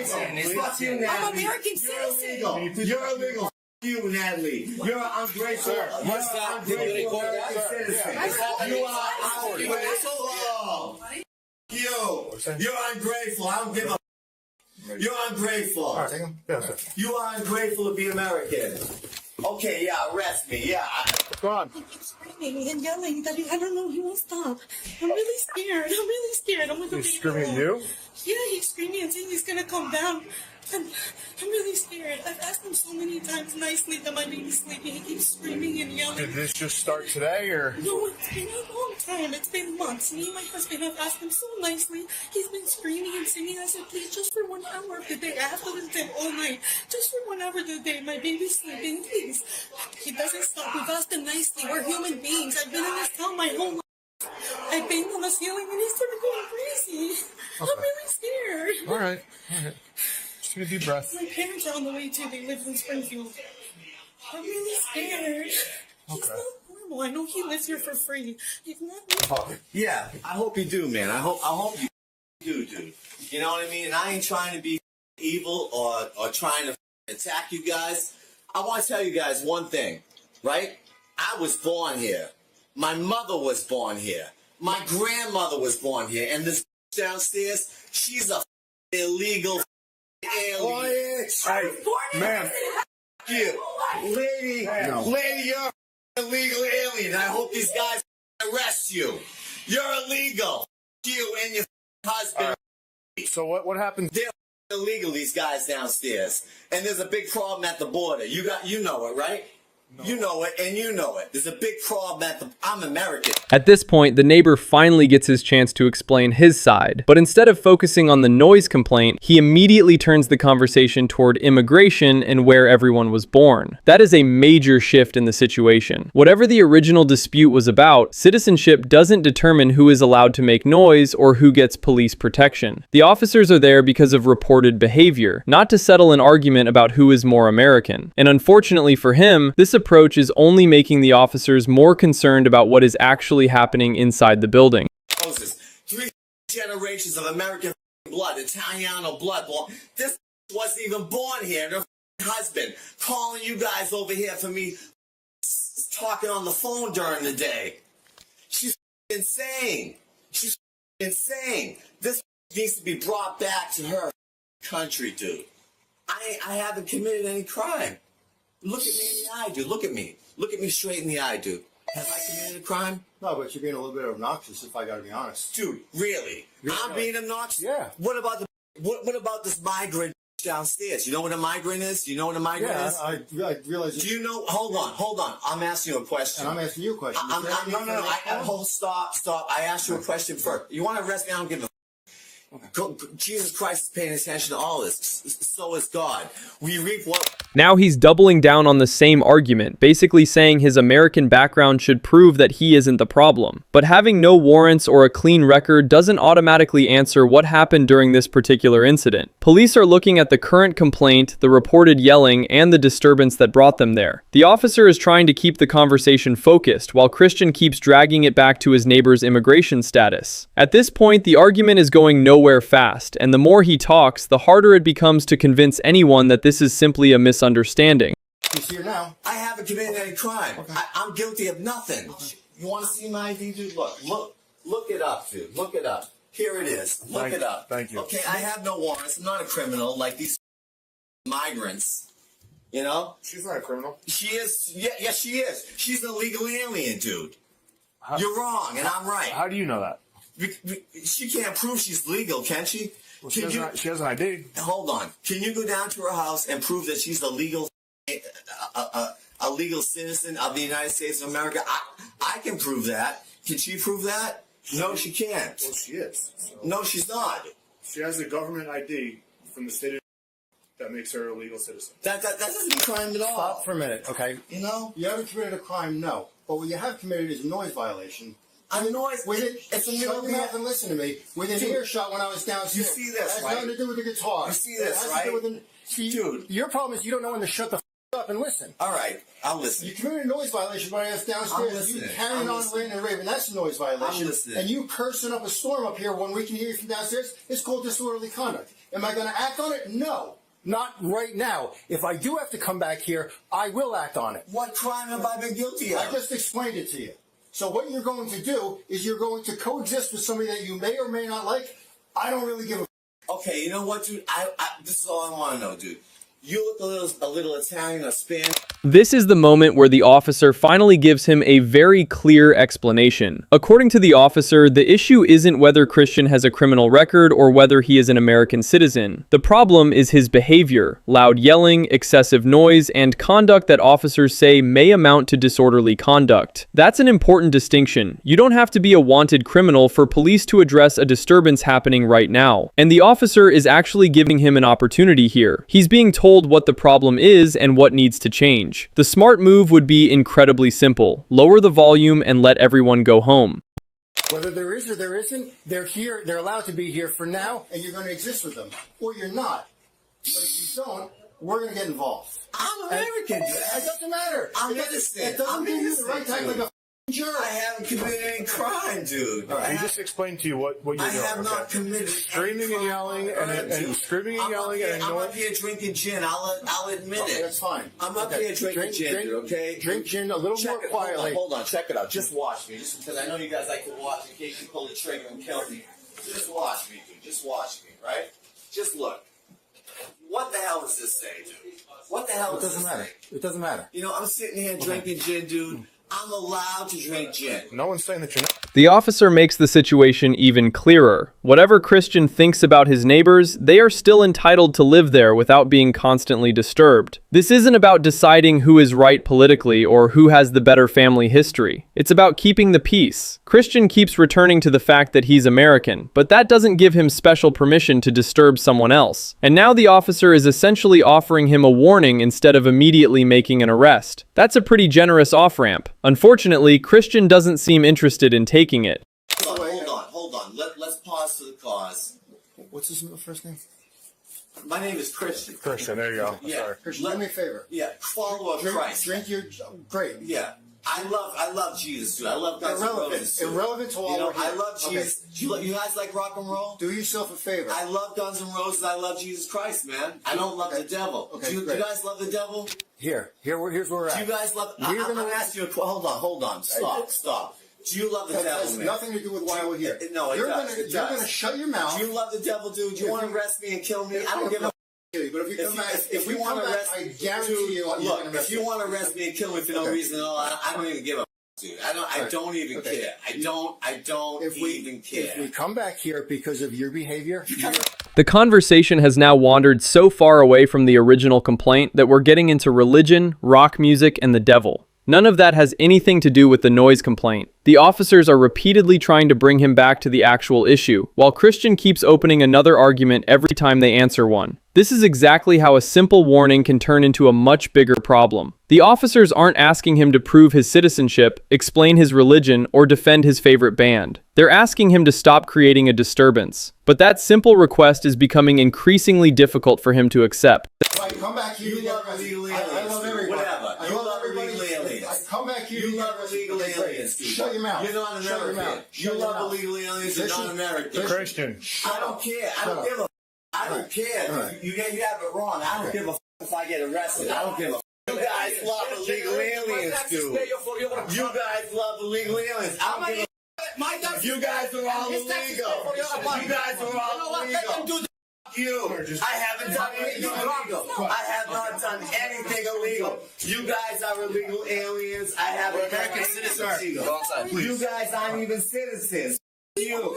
Fuck you, Natalie. I'm an American citizen. You're illegal. You, Natalie. You're ungrateful. You're ungrateful American citizen. You are ungrateful. You're ungrateful. I don't give a. You're ungrateful. All right, take him. Yeah, sir. You are ungrateful to be American. Okay, yeah, arrest me. Yeah. Go on. He keeps screaming and yelling that I don't know, he won't stop. I'm really scared. I'm with the He's screaming at you? Yeah, he's screaming and saying he's gonna come down. I'm really scared. I've asked him so many times nicely that my baby's sleeping. He keeps screaming and yelling. Did this just start today, or? No, it's been a long time. It's been months. Me and my husband have asked him so nicely. He's been screaming and singing. I said, please, just for 1 hour of the day. I have to listen to him all night. Just for 1 hour of the day. My baby's sleeping, please. He doesn't stop. We've asked him nicely. We're human beings. I've been in this town my whole life. I banged on the ceiling and he started going crazy. Okay. I'm really scared. All right. Just take a deep breath. My parents are on the way too. They live in Springfield. I'm really scared. He's not normal. I know he lives here for free. He's not normal. Yeah, I hope you do, man. I hope you do, dude. You know what I mean? And I ain't trying to be evil or trying to attack you guys. I want to tell you guys one thing, right? I was born here. My mother was born here. My grandmother was born here. And this downstairs, she's a illegal alien. Hey, man. You. Lady, you're an illegal alien. I hope these guys arrest you. You're illegal. You and your husband. So what happened? They're illegal, these guys downstairs. And there's a big problem at the border. You know it, right? No. You know it, and you know it. There's a big problem I'm American. At this point, the neighbor finally gets his chance to explain his side, but instead of focusing on the noise complaint, he immediately turns the conversation toward immigration and where everyone was born. That is a major shift in the situation. Whatever the original dispute was about, citizenship doesn't determine who is allowed to make noise or who gets police protection. The officers are there because of reported behavior, not to settle an argument about who is more American. And unfortunately for him, this approach is only making the officers more concerned about what is actually happening inside the building. 3 generations of American blood, Italiano blood. Well, this wasn't even born here. Their husband calling you guys over here for me talking on the phone during the day. She's insane. She's insane. This needs to be brought back to her country, dude. I haven't committed any crime. Look at me in the eye, dude. Look at me. Look at me straight in the eye, dude. Have I committed a crime? No, but you're being a little bit obnoxious, if I gotta be honest. Dude, really? I'm being obnoxious? Yeah. What about this migrant downstairs? You know what a migrant is? Do you know what a migrant is? I realize. Do you know? Hold on. I'm asking you a question. And I'm asking you a question. Stop. I asked you a question first. You want to arrest me? I don't give a Jesus Christ is paying attention to all this. So is God. We reap what... Now he's doubling down on the same argument, basically saying his American background should prove that he isn't the problem. But having no warrants or a clean record doesn't automatically answer what happened during this particular incident. Police are looking at the current complaint, the reported yelling, and the disturbance that brought them there. The officer is trying to keep the conversation focused, while Christian keeps dragging it back to his neighbor's immigration status. At this point, the argument is going nowhere fast, and the more he talks, the harder it becomes to convince anyone that this is simply a misunderstanding. He's here now. I haven't committed any crime. Okay. I'm guilty of nothing. Okay. You want to see my ID, dude? Look it up, dude. Look it up. Here it is. Look it up. Thank you. Okay, I have no warrants. I'm not a criminal like these migrants. You know? She's not a criminal. She is. Yeah, she is. She's an illegal alien, dude. You're wrong, and I'm right. How do you know that? She can't prove she's legal, can she? Well, she has an ID. Hold on. Can you go down to her house and prove that she's a legal citizen of the United States of America? I can prove that. Can she prove that? No, she can't. Well, she is. So. No, she's not. She has a government ID from the state of that makes her a legal citizen. That doesn't crime at all. Stop for a minute, okay? You know? You haven't committed a crime, no. But what you have committed is a noise violation. It's a shut me up and listen to me. Within earshot when I was downstairs. You see this, right? It has nothing to do with the guitar. You see this, right? Dude, your problem is you don't know when to shut the up and listen. All right, I'll listen. You committed a noise violation by us downstairs. You carrying on ranting and raving. That's a noise violation. I'm listening. And you cursing up a storm up here when we can hear you from downstairs. It's called disorderly conduct. Am I going to act on it? No. Not right now. If I do have to come back here, I will act on it. What crime have I been guilty of? I just explained it to you. So what you're going to do is you're going to coexist with somebody that you may or may not like. I don't really give a Okay, you know what, dude? This is all I want to know, dude. You look a little Italian or Spanish. This is the moment where the officer finally gives him a very clear explanation. According to the officer, the issue isn't whether Christian has a criminal record or whether he is an American citizen. The problem is his behavior, loud yelling, excessive noise, and conduct that officers say may amount to disorderly conduct. That's an important distinction. You don't have to be a wanted criminal for police to address a disturbance happening right now. And the officer is actually giving him an opportunity here. He's being told what the problem is and what needs to change. The smart move would be incredibly simple. Lower the volume and let everyone go home. Whether there is or there isn't, they're here, they're allowed to be here for now, and you're going to exist with them. Or you're not. But if you don't, we're going to get involved. I'm American, dude. It doesn't matter. I'm innocent. It doesn't give you the right to act like a jerk. I haven't committed any crime, dude. All right, he just explained to you what you're doing. I have not committed Screaming and yelling and screaming and yelling and I'm annoying. up here drinking gin. I'll admit Okay, it. that's fine. I'm up here drinking gin, dude, okay? Drink gin a little more quietly. Hold on, check it out. Just watch me. Just because I know you guys like to watch in case you pull the trigger and kill me. Just watch me, dude. Just watch me, right? Just look. What the hell does this say, dude? What the hell does this say? It doesn't matter. You know, I'm sitting here drinking gin, dude. I'm allowed to drink gin. No one's saying that you're not. The officer makes the situation even clearer. Whatever Christian thinks about his neighbors, they are still entitled to live there without being constantly disturbed. This isn't about deciding who is right politically or who has the better family history. It's about keeping the peace. Christian keeps returning to the fact that he's American, but that doesn't give him special permission to disturb someone else. And now the officer is essentially offering him a warning instead of immediately making an arrest. That's a pretty generous off-ramp. Unfortunately, Christian doesn't seem interested in taking it. Hold on. Let's pause to the cause. What's his first name? My name is Christian. Christian, there you go. Yeah. Sorry. Christian, do me a favor. Yeah, follower of Christ. Drink your... Great. Yeah. I love Jesus, dude. I love Guns N' Roses. Irrelevant to all You know, we're here. I love Jesus. Okay. You guys like rock and roll? Do yourself a favor. I love Guns N' Roses. I love Jesus Christ, man. I don't love the devil. Okay, do you guys love the devil? Here's where we're at. Do you guys love... I'm going to ask you a question. Hold on. Stop. Do you love the devil, That has man? nothing to do with why we're here. No, it You're does. You're going to shut your mouth. Do you love the devil, dude? Do you want to arrest me and kill me? I don't give a... But if you come back, If you want to arrest I me, guarantee you, look, if you want to arrest me and kill me for no reason at all, I don't even give a dude. I don't even care. I don't even care. If we come back here because of your behavior, The conversation has now wandered so far away from the original complaint that we're getting into religion, rock music, and the devil. None of that has anything to do with the noise complaint. The officers are repeatedly trying to bring him back to the actual issue, while Christian keeps opening another argument every time they answer one. This is exactly how a simple warning can turn into a much bigger problem. The officers aren't asking him to prove his citizenship, explain his religion, or defend his favorite band. They're asking him to stop creating a disturbance. But that simple request is becoming increasingly difficult for him to accept. I come back here. You love illegal aliens. I love everybody. Whatever. I You love love everybody. illegal aliens. I come back here. You love illegal aliens. Shut your mouth. You're not Shut your American. mouth. You Shut your love mouth. illegal aliens. You're not American. Christian. I don't care. I don't give a. I don't care. Right. You have it wrong. I don't give a if I get arrested. I don't give a. You guys love illegal aliens, dude. You guys love illegal aliens. I don't give a. You guys are all illegal. You guys are all illegal. You. I haven't done anything illegal. I have not done anything illegal. You guys are illegal aliens. I have American citizenship. You guys aren't even citizens. You.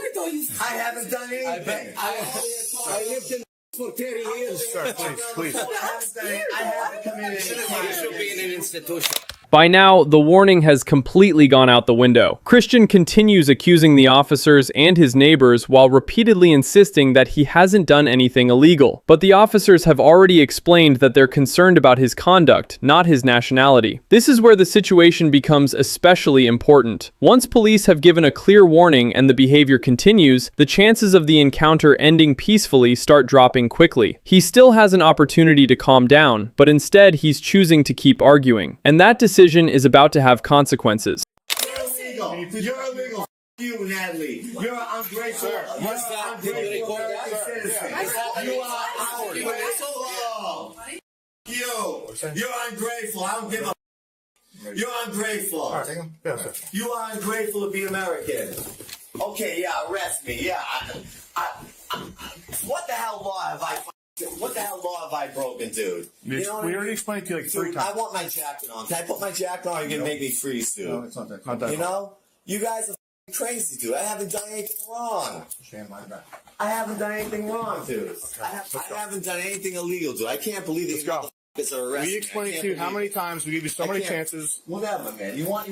I haven't done anything. I lived in for 30 years. Sir, please. I haven't committed any crime. You should be in an institution. By now, the warning has completely gone out the window. Christian continues accusing the officers and his neighbors while repeatedly insisting that he hasn't done anything illegal. But the officers have already explained that they're concerned about his conduct, not his nationality. This is where the situation becomes especially important. Once police have given a clear warning and the behavior continues, the chances of the encounter ending peacefully start dropping quickly. He still has an opportunity to calm down, but instead he's choosing to keep arguing. And that decision is about to have consequences. You're illegal. You're illegal. You, Natalie. You're an ungrateful. What's that? Did you record that? Citizen. You are You're ungrateful. I don't give a. You're ungrateful. All right, take him. Yeah, sir. You are ungrateful to be American. Okay, yeah, arrest me. Yeah. What the hell law have I? What the hell law have I broken, dude? We already explained it to you like 3 Dude, times. I want my jacket on. Can I put my jacket on or you can make me freeze, dude? No, it's not that. Not that. You know? You guys are crazy, dude. I haven't done anything wrong. Stand my back. I haven't done anything wrong, dude. I haven't done anything illegal, dude. I can't believe these go. motherfuckers are arrested. We explained it to you how many times. We gave you so many chances. Whatever, man. You want.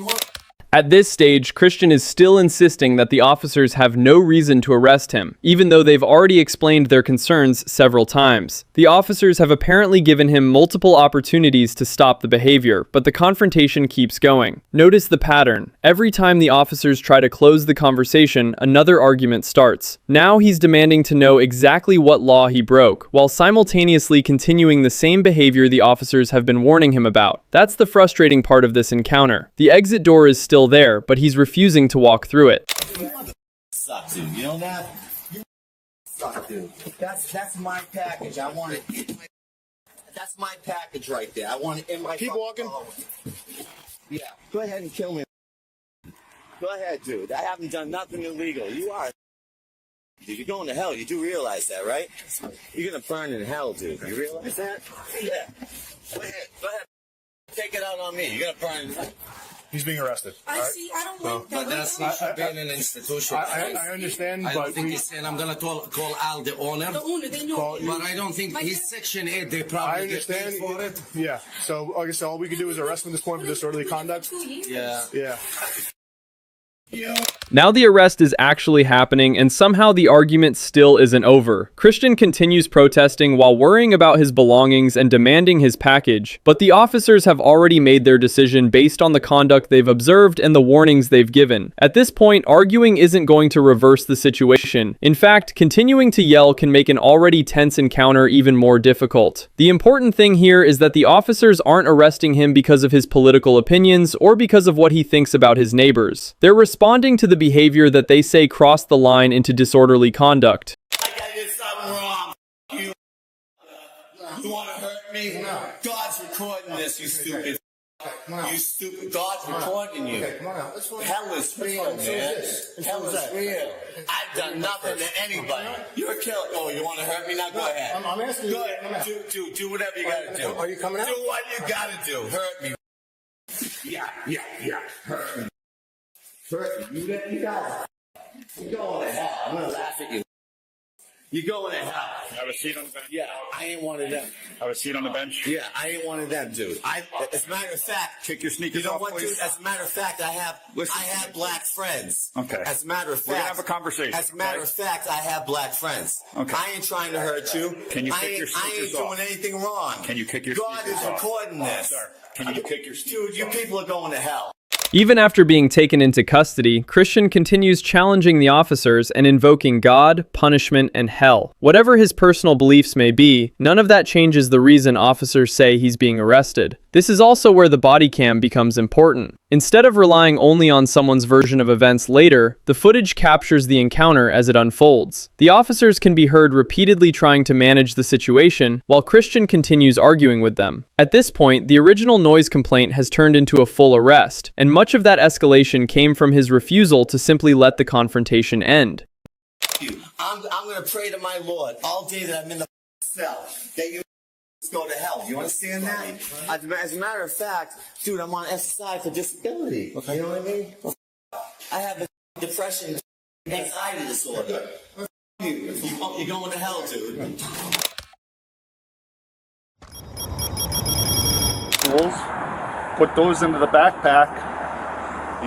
At this stage, Christian is still insisting that the officers have no reason to arrest him, even though they've already explained their concerns several times. The officers have apparently given him multiple opportunities to stop the behavior, but the confrontation keeps going. Notice the pattern. Every time the officers try to close the conversation, another argument starts. Now he's demanding to know exactly what law he broke, while simultaneously continuing the same behavior the officers have been warning him about. That's the frustrating part of this encounter. The exit door is still there, but he's refusing to walk through it. Suck, dude. You know that? You suck, dude. That's my package. I want it in my. That's my package right there. I want it in my. Keep walking. Yeah. Go ahead and kill me. Go ahead, dude. I haven't done nothing illegal. You are. Dude, you're going to hell. You do realize that, right? You're gonna burn in hell, dude. You realize that? Yeah. Go ahead. Go ahead. Take it out on me. You're gonna burn in hell. He's being arrested. I see. I don't like that. But that's not being an institution. I understand, I but don't think he's saying I'm gonna call Al the owner. The owner, they know. But I don't think he's Section 8. They I probably get understand. paid for it. Yeah. So, like I said, all we can do is arrest him at this point for disorderly conduct. Yeah. Yeah. Now the arrest is actually happening, and somehow the argument still isn't over. Christian continues protesting while worrying about his belongings and demanding his package, but the officers have already made their decision based on the conduct they've observed and the warnings they've given. At this point, arguing isn't going to reverse the situation. In fact, continuing to yell can make an already tense encounter even more difficult. The important thing here is that the officers aren't arresting him because of his political opinions or because of what he thinks about his neighbors. They're responding to the behavior that they say crossed the line into disorderly conduct. I did something wrong. You want to hurt me? God's recording this, you stupid. You stupid. God's recording you. Come on out. Let's go. Hell is real, man. Hell is real. I've done nothing to anybody. You're a killer. Oh, you want to hurt me now? Go ahead. I'm asking you. Go ahead. Do whatever you gotta do. Are you coming out? Do what you gotta do. Hurt me. Yeah. Hurt me. Hurt me. You guys. You're going to hell. I'm gonna laugh at you. You're going to hell. Have a seat on the bench. Yeah, I ain't one of them. Have a seat on the bench. Yeah, I ain't one of them, dude. As a matter of fact, Kick your sneakers you know off, what, please. dude? As a matter of fact, I have black friends. Okay. As a matter of fact, We're gonna have a conversation, As a matter okay? of fact, I have black friends. Okay. I ain't trying to hurt you. Can you I kick ain't, your I ain't sneakers doing off? anything wrong. Can you kick your God sneakers is off? recording this. Sir, can you kick your sneakers Dude, you off? people are going to hell. Even after being taken into custody, Christian continues challenging the officers and invoking God, punishment, and hell. Whatever his personal beliefs may be, none of that changes the reason officers say he's being arrested. This is also where the body cam becomes important. Instead of relying only on someone's version of events later, the footage captures the encounter as it unfolds. The officers can be heard repeatedly trying to manage the situation, while Christian continues arguing with them. At this point, the original noise complaint has turned into a full arrest, and much of that escalation came from his refusal to simply let the confrontation end. I'm going to pray to my Lord all day that I'm in the cell. That you go to hell. You understand that? As a matter of fact, dude, I'm on SSI for disability. You know what I mean? I have a depression, anxiety disorder. You're going to hell, dude. Rules. put those into the backpack.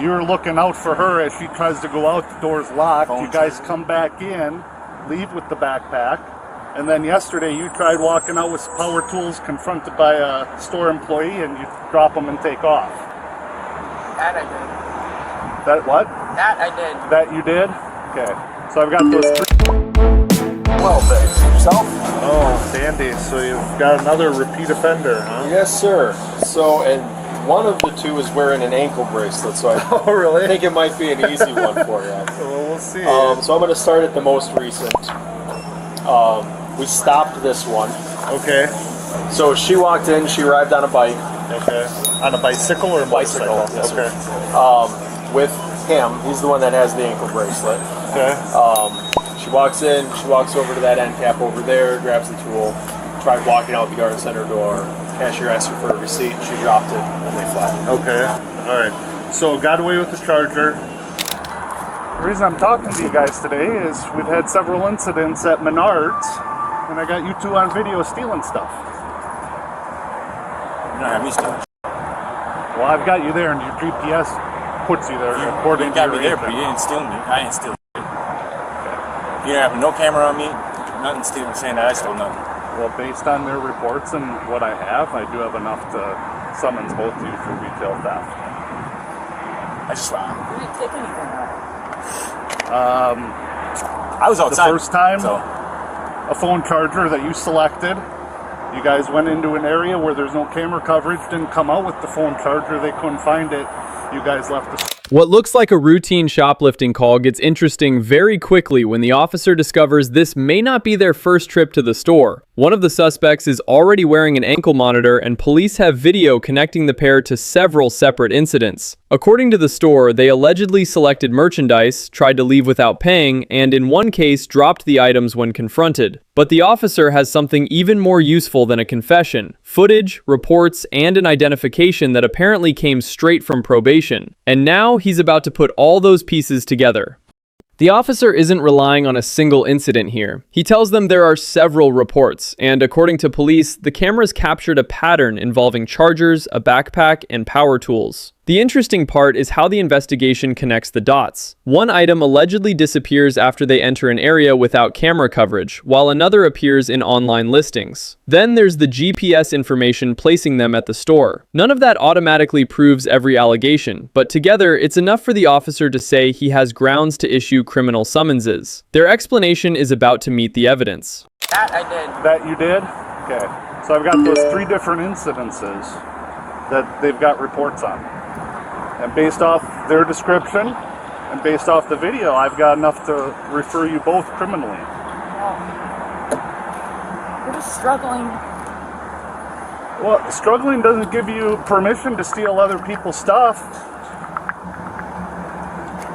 You're looking out for her as she tries to go out. The door's locked. You guys come back in, leave with the backpack. And then yesterday you tried walking out with power tools, confronted by a store employee, and you drop them and take off. That I did. That what? That I did. That you did? Okay. So I've got those three. Well, thanks. Yourself? Oh, Sandy. So you've got another repeat offender, huh? Yes, sir. So, and one of the two is wearing an ankle bracelet, so I Oh, really? think it might be an easy one for you. Well, we'll see. So I'm going to start at the most recent. We stopped this one. Okay. So she walked in, she arrived on a bike. Okay. On a bicycle or a motorcycle? Yes, okay. Sir. With him, he's the one that has the ankle bracelet. Okay. She walks in, she walks over to that end cap over there, grabs the tool, tried walking out the garden center door. Cashier asked her for a receipt, she dropped it, and they fled. Okay. All right. So got away with the charger. The reason I'm talking to you guys today is we've had several incidents at Menards, and I got you two on video stealing stuff. You don't have me stealing. Well, I've got you there, and your GPS puts you there. According You got to me your there, but you agent. didn't steal me. I didn't steal. You don't have no camera on me. Nothing stealing, saying that I stole nothing. Well, based on their reports and what I do have enough to summons both of you for retail theft. I just We didn't take anything out. I was outside. The first time, So a phone charger that you selected, you guys went into an area where there's no camera coverage, didn't come out with the phone charger, they couldn't find it, you guys left the... What looks like a routine shoplifting call gets interesting very quickly when the officer discovers this may not be their first trip to the store. One of the suspects is already wearing an ankle monitor, and police have video connecting the pair to several separate incidents. According to the store, they allegedly selected merchandise, tried to leave without paying, and in one case dropped the items when confronted. But the officer has something even more useful than a confession: footage, reports, and an identification that apparently came straight from probation. And now he's about to put all those pieces together. The officer isn't relying on a single incident here. He tells them there are several reports, and according to police, the cameras captured a pattern involving chargers, a backpack, and power tools. The interesting part is how the investigation connects the dots. One item allegedly disappears after they enter an area without camera coverage, while another appears in online listings. Then there's the GPS information placing them at the store. None of that automatically proves every allegation, but together it's enough for the officer to say he has grounds to issue criminal summonses. Their explanation is about to meet the evidence. That I did. That you did? Okay. So I've got those three different incidences that they've got reports on. And based off their description and based off the video, I've got enough to refer you both criminally. We're just struggling. Well, struggling doesn't give you permission to steal other people's stuff.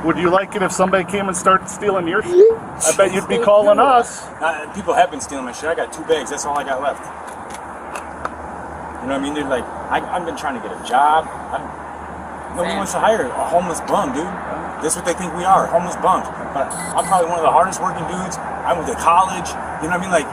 Would you like it if somebody came and started stealing your shit? I bet you'd be calling us. people have been stealing my shit. I got 2 bags. That's all I got left. You know what I mean? They're like, I've been trying to get a job. Nobody wants to hire a homeless bum, dude. That's what they think we are, homeless bums. But I'm probably one of the hardest working dudes. I went to college. You know what I mean? Like,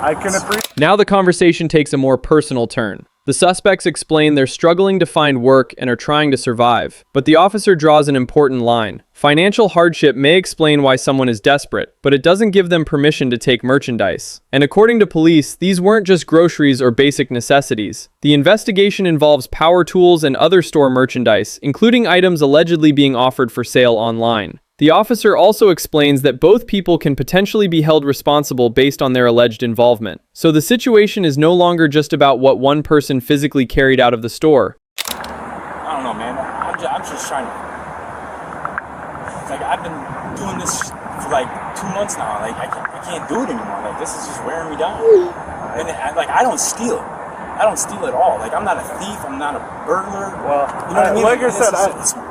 I can appreciate. Now the conversation takes a more personal turn. The suspects explain they're struggling to find work and are trying to survive. But the officer draws an important line. Financial hardship may explain why someone is desperate, but it doesn't give them permission to take merchandise. And according to police, these weren't just groceries or basic necessities. The investigation involves power tools and other store merchandise, including items allegedly being offered for sale online. The officer also explains that both people can potentially be held responsible based on their alleged involvement. So the situation is no longer just about what one person physically carried out of the store. I don't know, man. I'm just trying to... It's like, I've been doing this for like 2 months now. Like, I can't do it anymore. Like, this is just wearing me down. And I don't steal. I don't steal at all. Like, I'm not a thief. I'm not a burglar. Well, you know what I mean? like I said,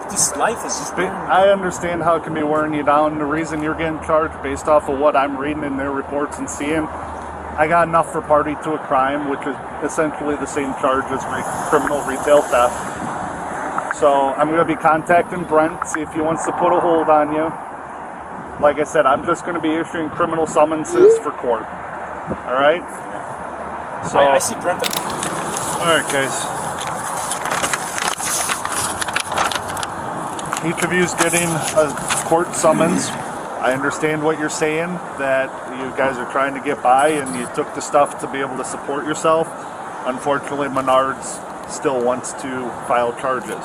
this life is just... I understand how it can be wearing you down. The reason you're getting charged based off of what I'm reading in their reports and seeing, I got enough for party to a crime, which is essentially the same charge as criminal retail theft. So I'm going to be contacting Brent, see if he wants to put a hold on you. Like I said, I'm just going to be issuing criminal summonses for court. All right? So I see Brent. all right, guys. each of you is getting a court summons. I understand what you're saying, that you guys are trying to get by and you took the stuff to be able to support yourself. Unfortunately, Menards still wants to file charges.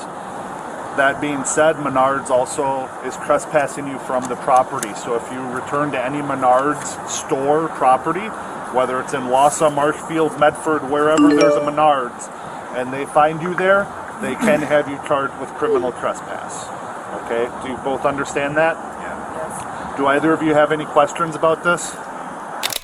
That being said, Menards also is trespassing you from the property. So if you return to any Menards store property, whether it's in Wausau, Marshfield, Medford, wherever there's a Menards, and they find you there, they can have you charged with criminal trespass. Okay, do you both understand that? Yes. Do either of you have any questions about this?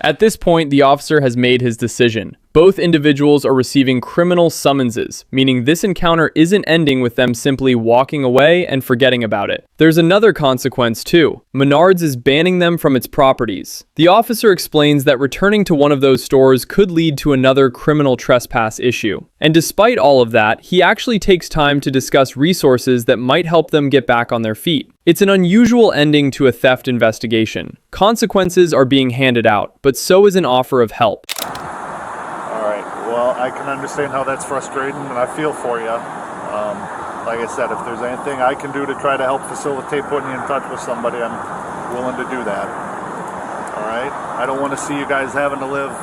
At this point, the officer has made his decision. Both individuals are receiving criminal summonses, meaning this encounter isn't ending with them simply walking away and forgetting about it. There's another consequence too. Menards is banning them from its properties. The officer explains that returning to one of those stores could lead to another criminal trespass issue. And despite all of that, he actually takes time to discuss resources that might help them get back on their feet. It's an unusual ending to a theft investigation. Consequences are being handed out, but so is an offer of help. Well, I can understand how that's frustrating, and I feel for you. Like I said, if there's anything I can do to try to help facilitate putting you in touch with somebody, I'm willing to do that. All right? I don't want to see you guys having to live,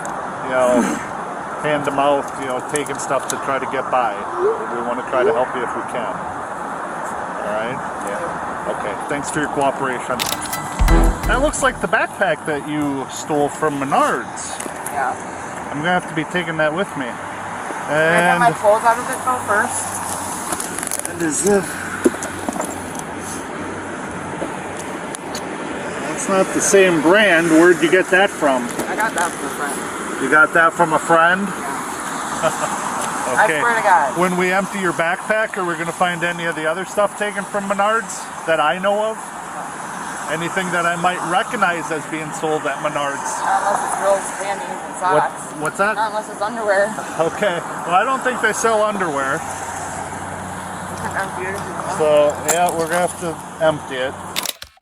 hand to mouth, taking stuff to try to get by. We want to try to help you if we can. All right? Yeah. Okay. Thanks for your cooperation. That looks like the backpack that you stole from Menards. Yeah. I'm gonna have to be taking that with me. Can I get my clothes out of it though first? And is it? That's not the same brand. Where'd you get that from? I got that from a friend. You got that from a friend? Yeah. Okay. I swear to God. When we empty your backpack, are we gonna find any of the other stuff taken from Menards that I know of? Anything that I might recognize as being sold at Menards? Not unless it's girls' panties and socks. What's that? Not unless it's underwear. Okay. Well, I don't think they sell underwear. Empty it. So, yeah, we're going to have to empty it.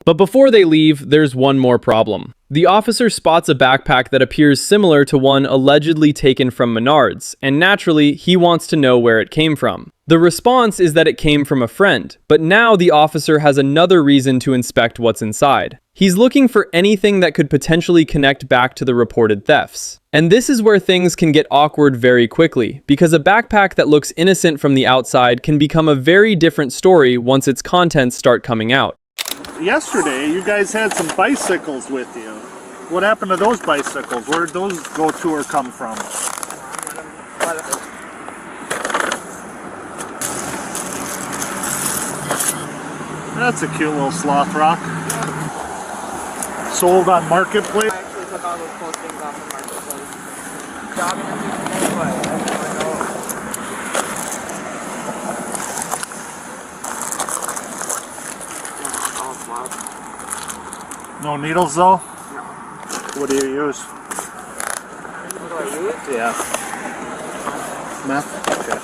But before they leave, there's one more problem. The officer spots a backpack that appears similar to one allegedly taken from Menards, and naturally, he wants to know where it came from. The response is that it came from a friend, but now the officer has another reason to inspect what's inside. He's looking for anything that could potentially connect back to the reported thefts. And this is where things can get awkward very quickly, because a backpack that looks innocent from the outside can become a very different story once its contents start coming out. Yesterday, you guys had some bicycles with you. What happened to those bicycles? Where did those go to or come from? That's a cute little sloth rock. Sold on Marketplace. I actually took all those clothes things off the Marketplace. Job interview today, but I didn't want to go. All slots. No needles though? No. What do you use? What do I use? Yeah. Meth? Okay.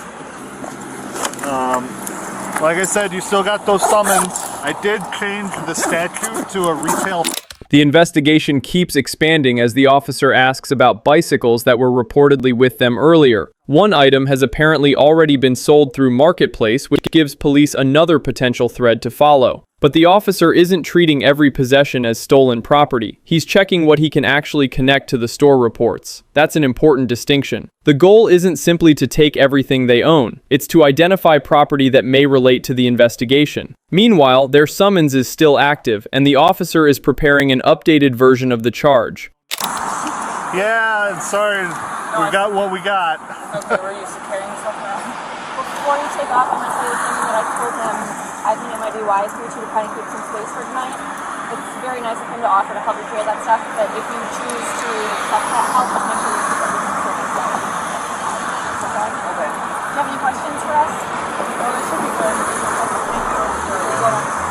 Like I said, you still got those summons. I did change the statute to a retail. The investigation keeps expanding as the officer asks about bicycles that were reportedly with them earlier. One item has apparently already been sold through Marketplace, which gives police another potential thread to follow. But the officer isn't treating every possession as stolen property. He's checking what he can actually connect to the store reports. That's an important distinction. The goal isn't simply to take everything they own. It's to identify property that may relate to the investigation. Meanwhile, their summons is still active, and the officer is preparing an updated version of the charge. Yeah, sorry. We got what we got. Okay, we're used to carrying stuff around. Before you take off, I'm going to say the thing that I told him. I think it might be wise for you to kind of keep some space for tonight. It's very nice of him to offer to help you carry that stuff, but if you choose to accept that help, just make sure you keep everything safe as well. Okay? Okay. Do you have any questions for us? Oh, this should be good.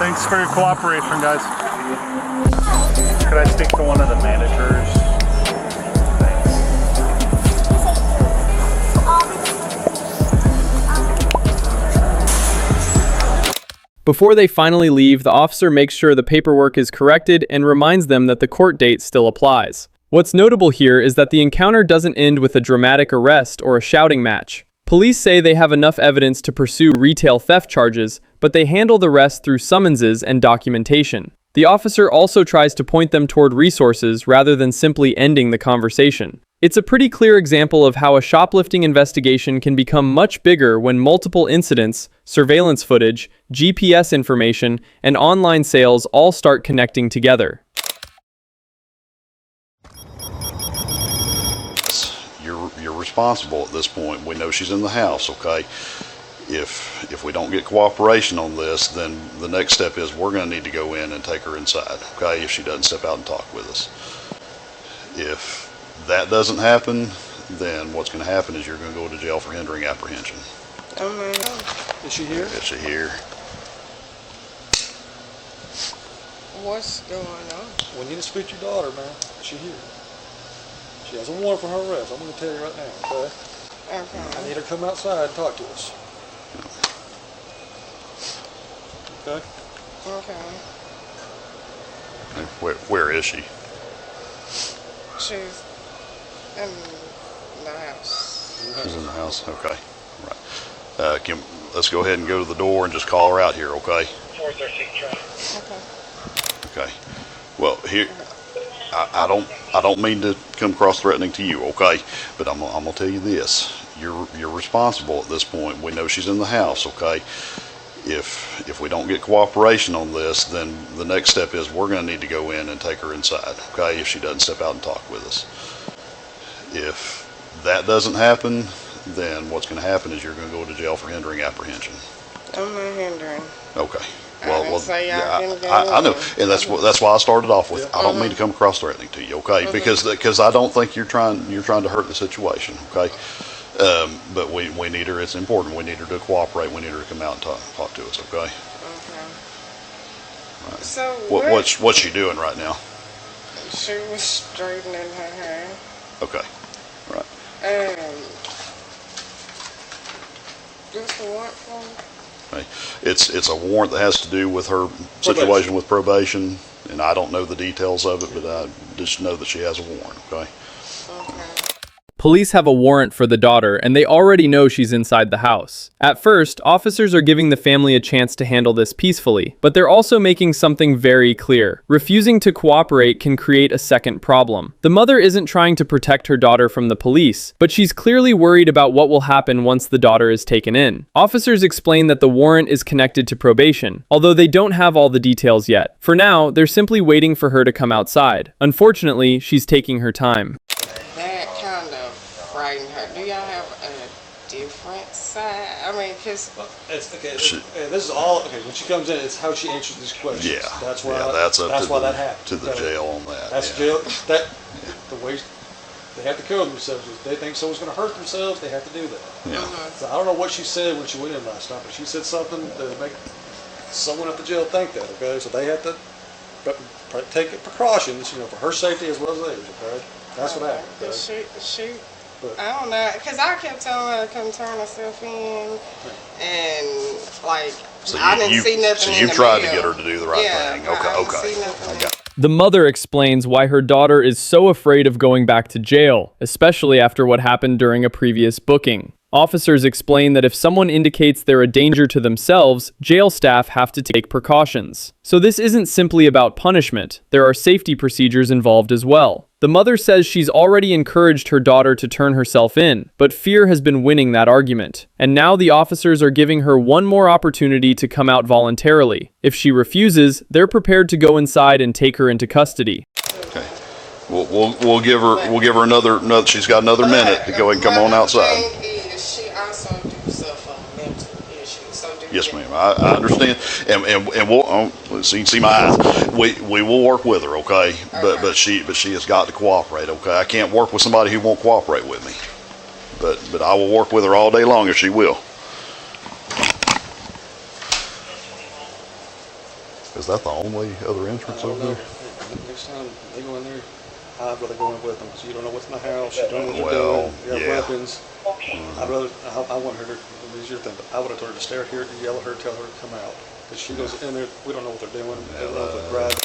Thanks for your cooperation, guys. Could I speak to one of the managers? Before they finally leave, the officer makes sure the paperwork is corrected and reminds them that the court date still applies. What's notable here is that the encounter doesn't end with a dramatic arrest or a shouting match. Police say they have enough evidence to pursue retail theft charges, but they handle the rest through summonses and documentation. The officer also tries to point them toward resources rather than simply ending the conversation. It's a pretty clear example of how a shoplifting investigation can become much bigger when multiple incidents, surveillance footage, GPS information, and online sales all start connecting together. You're responsible at this point. We know she's in the house, okay? If we don't get cooperation on this, then the next step is we're going to need to go in and take her inside, okay? If she doesn't step out and talk with us. If that doesn't happen, then what's going to happen is you're going to go to jail for hindering apprehension. Oh my God. Is she here? Is she here? What's going on? We need to speak to your daughter, man. Is she here? She has a warrant for her arrest. I'm going to tell you right now, okay? Okay. I need her to come outside and talk to us. Okay? Okay. Where is she? She's in the house. She's in the house. Okay. Right. Let's go ahead and go to the door and just call her out here. Okay. 413. Okay. Well, here, I don't mean to come across threatening to you. Okay, but I'm gonna tell you this. You're responsible at this point. We know she's in the house. Okay. If we don't get cooperation on this, then the next step is we're going to need to go in and take her inside, okay, if she doesn't step out and talk with us. If that doesn't happen, then what's going to happen is you're going to go to jail for hindering apprehension. I'm not hindering. Okay. I know, and that's why I started off with. I don't mean to come across threatening to you, okay? Because I don't think you're trying to hurt the situation, okay? But we need her. It's important. We need her to cooperate. We need her to come out and talk to us. Okay. Okay. Right. So what's she doing right now? She was straightening her hair. Okay. Right. What's the warrant for? Okay. It's a warrant that has to do with her situation with probation, and I don't know the details of it, but I just know that she has a warrant. Okay. Okay. Police have a warrant for the daughter, and they already know she's inside the house. At first, officers are giving the family a chance to handle this peacefully, but they're also making something very clear. Refusing to cooperate can create a second problem. The mother isn't trying to protect her daughter from the police, but she's clearly worried about what will happen once the daughter is taken in. Officers explain that the warrant is connected to probation, although they don't have all the details yet. For now, they're simply waiting for her to come outside. Unfortunately, she's taking her time. Do y'all have a different side? I mean, because it's okay. This is all okay. When she comes in, it's how she answers these questions. Yeah, that's why. That's why that happened. To the jail on that. That's jail. The way they have to kill themselves. If they think someone's going to hurt themselves, they have to do that. Yeah. So I don't know what she said when she went in last night, but she said something to make someone at the jail think that. Okay, so they have to take precautions, for her safety as well as theirs. Okay, that's what happened. Okay? I don't know, because I kept telling her to come turn herself in, and I didn't see nothing. So you tried to get her to do the right thing. Okay. The mother explains why her daughter is so afraid of going back to jail, especially after what happened during a previous booking. Officers explain that if someone indicates they're a danger to themselves, jail staff have to take precautions. So this isn't simply about punishment. There are safety procedures involved as well. The mother says she's already encouraged her daughter to turn herself in, but fear has been winning that argument. And now the officers are giving her one more opportunity to come out voluntarily. If she refuses, they're prepared to go inside and take her into custody. Okay. We'll give her another. She's got another minute to go and come on outside. She also do suffer mental issues. So yes, ma'am. I understand, and we'll see my eyes. We will work with her, okay? But she has got to cooperate, okay? I can't work with somebody who won't cooperate with me. But I will work with her all day long if she will. Is that the only other entrance over there? Next time they go in there, I'd rather go in with them because you don't know what's in the house. You don't know what they're doing. You have weapons. I want her to, this is your thing, but I would have told her to stare here and yell at her, tell her to come out. Because she goes in there, we don't know what they're doing. They don't know if they're driving.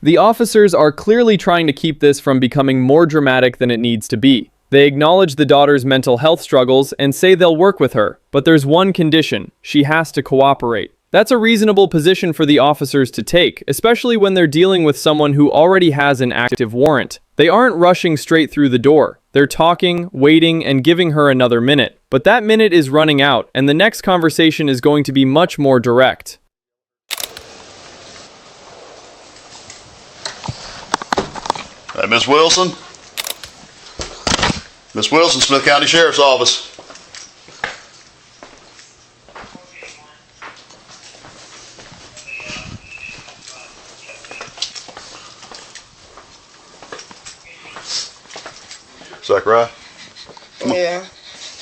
The officers are clearly trying to keep this from becoming more dramatic than it needs to be. They acknowledge the daughter's mental health struggles and say they'll work with her, but there's one condition: she has to cooperate. That's a reasonable position for the officers to take, especially when they're dealing with someone who already has an active warrant. They aren't rushing straight through the door. They're talking, waiting, and giving her another minute. But that minute is running out, and the next conversation is going to be much more direct. Hey, Miss Wilson? Miss Wilson, Smith County Sheriff's Office. Zachariah? Yeah.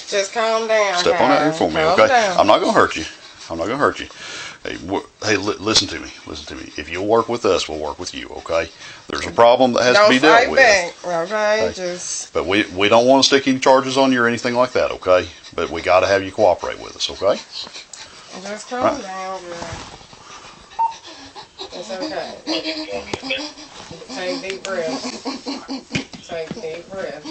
Just calm down. Step on out here for me, Calm okay? down. I'm not going to hurt you. I'm not going to hurt you. Hey, listen to me. Listen to me. If you'll work with us, we'll work with you, okay? There's a problem that has to be dealt with. Don't fight back, okay? Just... But we don't want to stick any charges on you or anything like that, okay? But we got to have you cooperate with us, okay? Just calm down, girl. It's okay. Take deep breaths. Take deep breaths.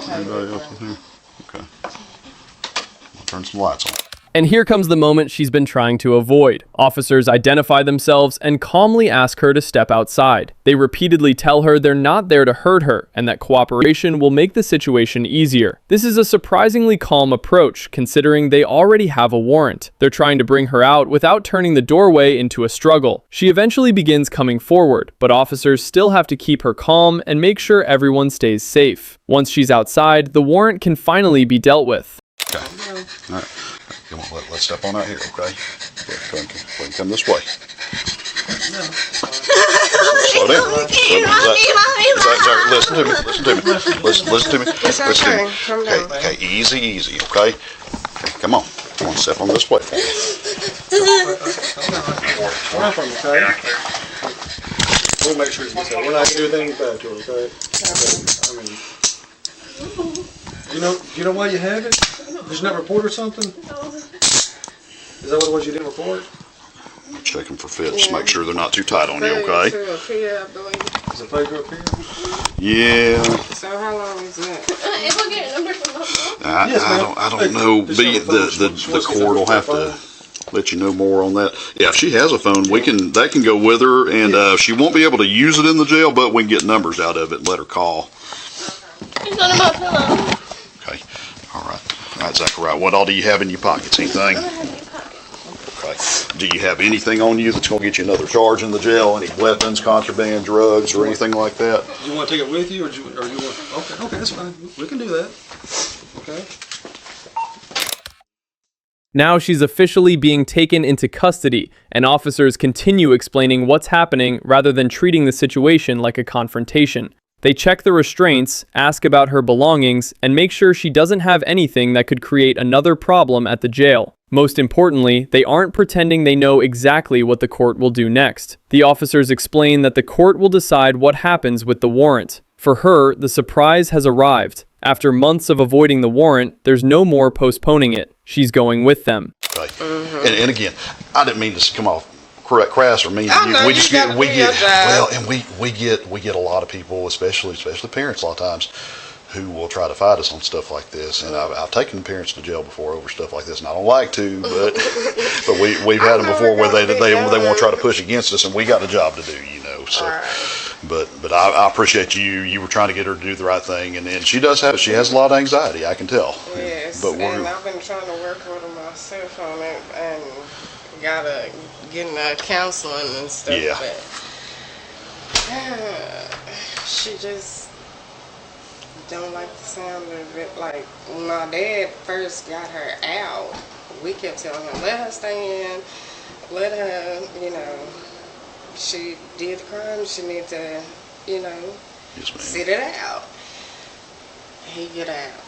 Anybody else in here? Okay. I'll turn some lights on. And here comes the moment she's been trying to avoid. Officers identify themselves and calmly ask her to step outside. They repeatedly tell her they're not there to hurt her and that cooperation will make the situation easier. This is a surprisingly calm approach, considering they already have a warrant. They're trying to bring her out without turning the doorway into a struggle. She eventually begins coming forward, but officers still have to keep her calm and make sure everyone stays safe. Once she's outside, the warrant can finally be dealt with. Okay. All right. Come on, let's step on out here, okay? Go ahead and come this way. Slow down. Listen to me. Listen to me. Listen to me. It's okay. Calm down. Okay, easy, okay? Okay, come on. Come on, step on this way. We'll make sure he gets out. We're not going to do anything bad to her, okay? I mean, you know why you have it? Did you not report or something? Is that what it was you didn't report? Check them for fits. Make sure they're not too tight on you, okay? Is it failure up here? Yeah. So how long is that? If we'll get a number from the I don't know. The court will have to let you know more on that. Yeah, if she has a phone, that can go with her, and she won't be able to use it in the jail, but we can get numbers out of it and let her call. It's on my pillow. Okay. All right, Zachariah. What all do you have in your pockets? Anything? Okay. Do you have anything on you that's going to get you another charge in the jail? Any weapons, contraband, drugs, or anything like that? Do you want to take it with you, or you want? Okay, that's fine. We can do that. Okay. Now she's officially being taken into custody, and officers continue explaining what's happening rather than treating the situation like a confrontation. They check the restraints, ask about her belongings, and make sure she doesn't have anything that could create another problem at the jail. Most importantly, they aren't pretending they know exactly what the court will do next. The officers explain that the court will decide what happens with the warrant. For her, the surprise has arrived. After months of avoiding the warrant, there's no more postponing it. She's going with them. Right. And again, I didn't mean to come off crass or mean. We get a lot of people, especially parents, a lot of times, who will try to fight us on stuff like this. And I've taken parents to jail before over stuff like this, and I don't like to, but we've had them before where they want to try to push against us, and we got a job to do, So, but I appreciate you were trying to get her to do the right thing, and she has a lot of anxiety, I can tell. Yes, and I've been trying to work with her myself on it, and gotta get counseling and stuff. Yeah. But she just don't like the sound of it. Like when my dad first got her out, we kept telling him, let her stay in, let her, she did the crime, she need to, sit it out. He get out.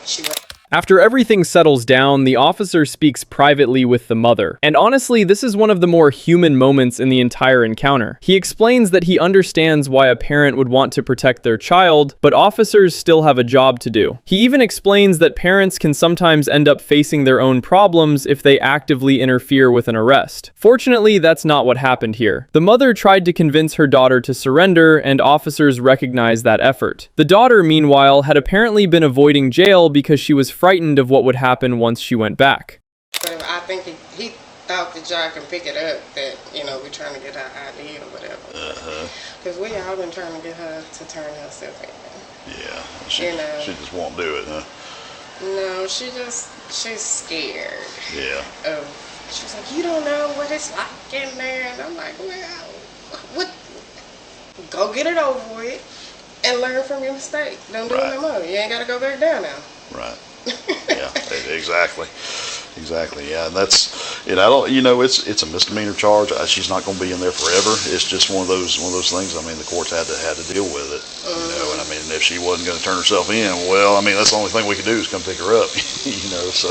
She went. After everything settles down, the officer speaks privately with the mother. And honestly, this is one of the more human moments in the entire encounter. He explains that he understands why a parent would want to protect their child, but officers still have a job to do. He even explains that parents can sometimes end up facing their own problems if they actively interfere with an arrest. Fortunately, that's not what happened here. The mother tried to convince her daughter to surrender, and officers recognized that effort. The daughter, meanwhile, had apparently been avoiding jail because she was frightened of what would happen once she went back. But I think he thought that y'all can pick it up, that, you know, we're trying to get her ID or whatever. Because we all been trying to get her to turn herself in. Yeah, she just won't do it, huh? No, she's scared. Yeah. She's like, you don't know what it's like in there. And I'm like, well, what? Go get it over with and learn from your mistake. Don't do it no more. You ain't got to go back down now. Right. Yeah, exactly. Exactly. Yeah, and that's it. I don't. You know, it's a misdemeanor charge. She's not going to be in there forever. It's just one of those things. I mean, the courts had to deal with it. You know, and I mean, if she wasn't going to turn herself in, well, I mean, that's the only thing we could do is come pick her up. You know, so.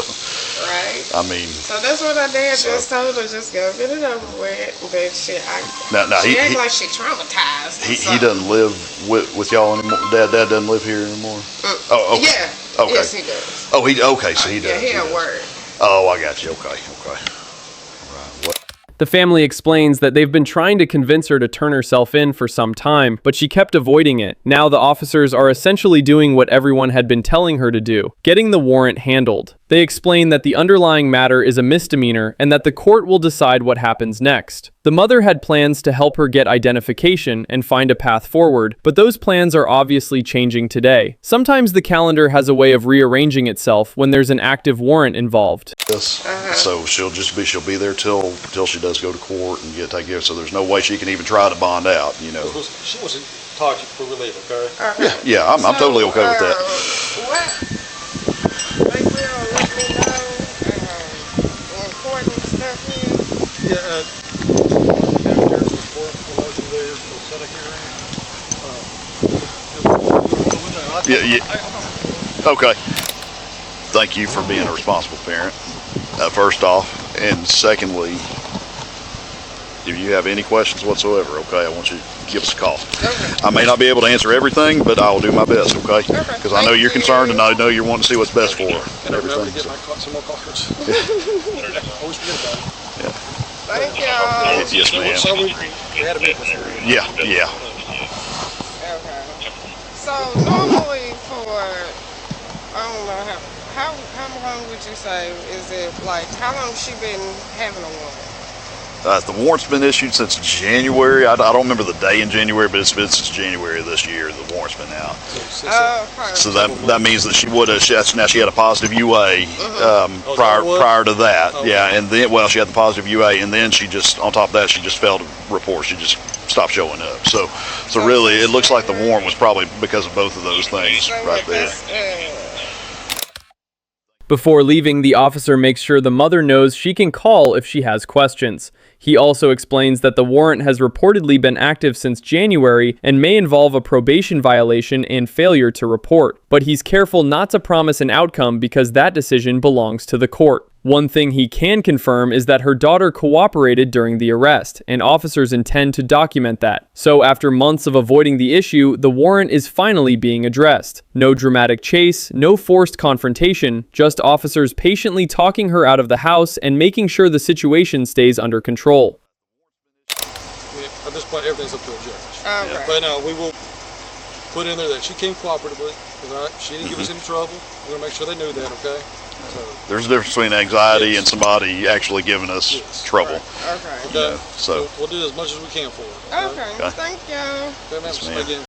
Right. I mean. So that's what our dad just told her. Just go get it over with. But she acts like she traumatized. He doesn't live with y'all anymore. Dad doesn't live here anymore. Oh, okay. Yeah. Okay. Yes, he does. Oh, okay. So he does. Yeah, he at work. Oh, I got you. Okay. Right. What? The family explains that they've been trying to convince her to turn herself in for some time, but she kept avoiding it. Now the officers are essentially doing what everyone had been telling her to do, getting the warrant handled. They explain that the underlying matter is a misdemeanor and that the court will decide what happens next. The mother had plans to help her get identification and find a path forward, but those plans are obviously changing today. Sometimes the calendar has a way of rearranging itself when there's an active warrant involved. Yes. So she'll be there till she does go to court and get taken care of. So there's no way she can even try to bond out. You know. She wants to talk to you before we leave, okay? Yeah, I'm totally okay with that. What? They will let me know when court and stuff is. Yeah. Yeah. Okay. Thank you for being a responsible parent, first off. And secondly, if you have any questions whatsoever, okay, I want you to give us a call. Okay. I may not be able to answer everything, but I'll do my best, okay? Because I know you're concerned and I know you're wanting to see what's best for her. And everything. Get some more cards. Always forget about it. Yeah. Thank y'all. Yes, ma'am. So we had a meeting. Yeah. Okay. So normally I don't know, how long would you say, is it like, how long has she been having a warrant? The warrant's been issued since January. I don't remember the day in January, but it's been since January of this year the warrant's been out. So that means that she had a positive UA prior to that. Yeah, and then she had the positive UA, and then she just, on top of that, she just failed to report. She just stopped showing up. So really, it looks like the warrant was probably because of both of those things right there. Before leaving, the officer makes sure the mother knows she can call if she has questions. He also explains that the warrant has reportedly been active since January and may involve a probation violation and failure to report. But he's careful not to promise an outcome because that decision belongs to the court. One thing he can confirm is that her daughter cooperated during the arrest, and officers intend to document that. So after months of avoiding the issue, the warrant is finally being addressed. No dramatic chase, no forced confrontation, just officers patiently talking her out of the house and making sure the situation stays under control. At this point, everything's up to a judge. Okay. But we will put in there that she came cooperatively. She didn't give us any trouble. We're going to make sure they knew that, okay? So, there's a difference between anxiety and somebody actually giving us trouble. Okay. You know, so we'll do as much as we can for her. Okay. Thank you. Okay, ma'am.